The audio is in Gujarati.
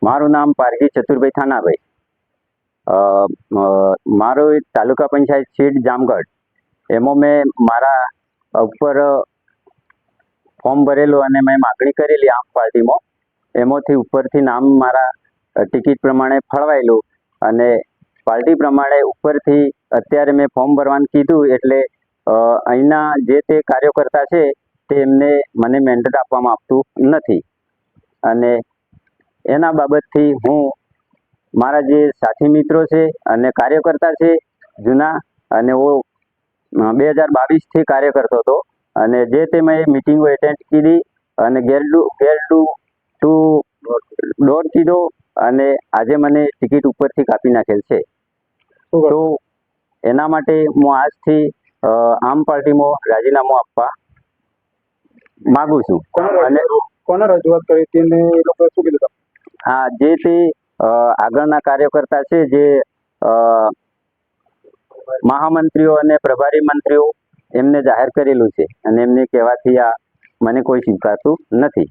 મારું નામ પારગી ચતુરભાઈ થાનાભાઈ. મારો એક તાલુકા પંચાયત સીટ જામગઢ, એમાં મેં મારા ઉપર ફોર્મ ભરેલું અને મેં માગણી કરેલી આમ પાર્ટીમાં. એમાંથી ઉપરથી નામ મારા ટિકિટ પ્રમાણે ફળવાયેલું અને પાર્ટી પ્રમાણે ઉપરથી અત્યારે મેં ફોર્મ ભરવાનું કીધું એટલે અહીંના જે તે કાર્યકર્તા છે તે એમને મને મેન્ડેટ આપવામાં આવતું નથી. અને એના બાબતથી હું મારા જે સાથી મિત્રો છે અને કાર્યકર્તા છે જૂના, અને હું 2022થી કાર્ય કરતો હતો અને જે તે મેં મિટિંગો એટેન્ડ કરી અને દોડ કીધો અને આજે મને ટિકિટ ઉપરથી કાપી નાખેલ છે. તો એના માટે હું આજથી આમ પાર્ટીમાં રાજીનામું આપવા માગું છું. અને કોને રજૂઆત કરી હતી અને એ લોકો શું કીધું? હા, જે તે આગળના કાર્યકર્તા છે, જે મહામંત્રીઓ અને પ્રભારી મંત્રીઓ, એમને જાહેર કરેલું છે અને એમને કહેવાથી આ મને કોઈ સ્વીકારતું નથી.